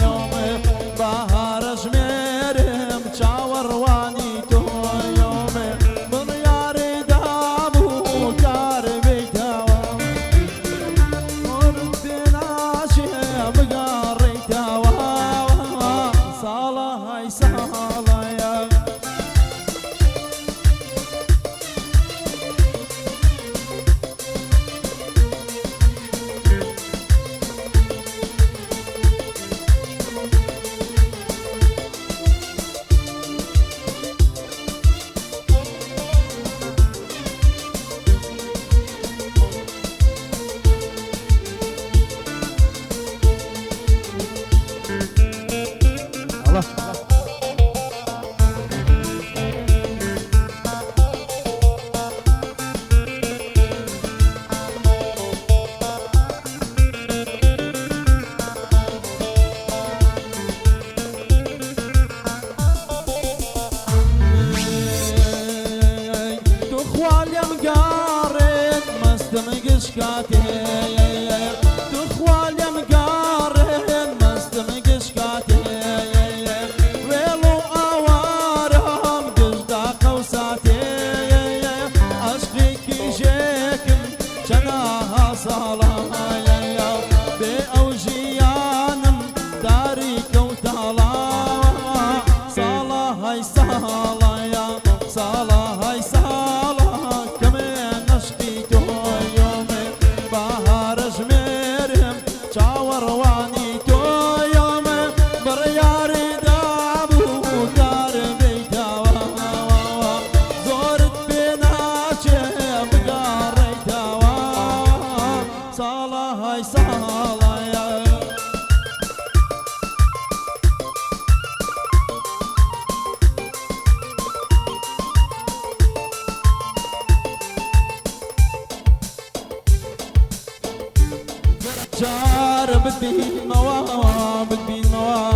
يومي بهار جميرم شاورواني تو يومي من ياري دابو كار بيتاوا ربنا شيء بقاري تاوا صالة هاي صالة يا تخوال يا مقارن مستمقش كاتي ويلو اوارم قجدا قوساتي عشقك جيكم جناها صلاة بأوجيانم داريك وتالا صلاة هاي صلاة يا صلاة هاي صلاة كمان عشقيتو شاورواني تو يوم برياري دابو كار بيتاوا زورت بيناتي بقاري تاوا صالة هاي صالة يا جار بدي موا بدي موا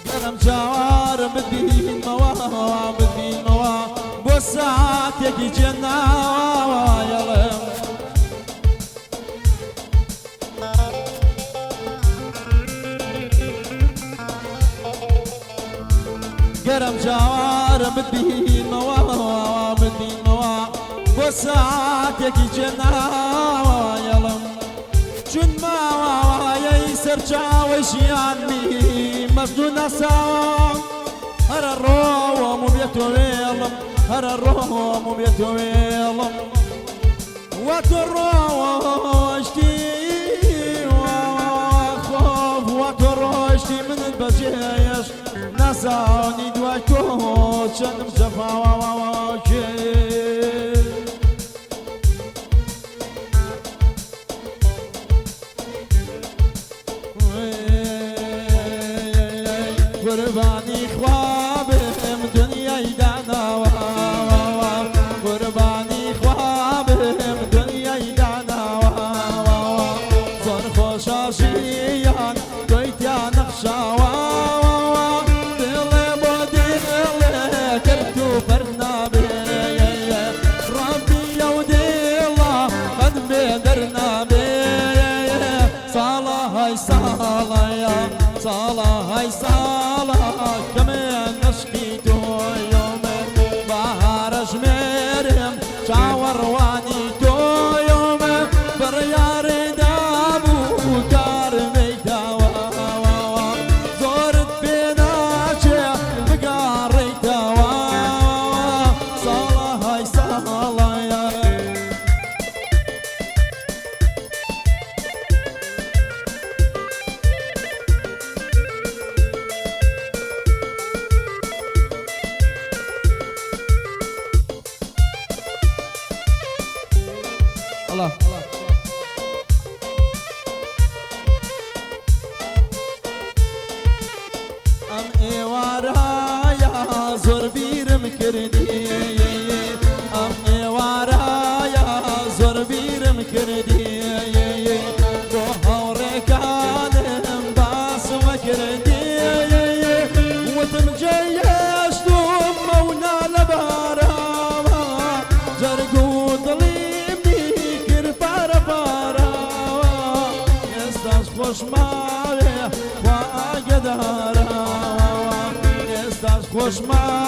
قرم جار بدي موا بدي موا بوسات يجي جنا يلا قرم جار بدي موا بدي موا بوسات يجي جنا يلم جن ما يسر جاوشياني مجنون سوا هر الروم بيتو يلم هر الروم بيتو يلم وتروشتي وخوف وتروشتي من البجيش نساني دواتو شنم جفا قرباني خوابم دنياي دانا قرباني خوابم دنياي دانا زور خوش آشیان دویتیا نقشاوا دل بودی دل کرتو برنابی ربي يودي الله قد بدرنا بي صلاة هاي صلاة يا صلاة هاي صلاة كمان نشكيتو يوم بهار جميرم شاورواني تو يوم برياري دابو كار بيتاوا زورت بيناتي بقاري تاوا صلاة هاي صلاة يا ئێستاش خۆشماوێ وا ئاگدارە ئێستاش خۆشماوێ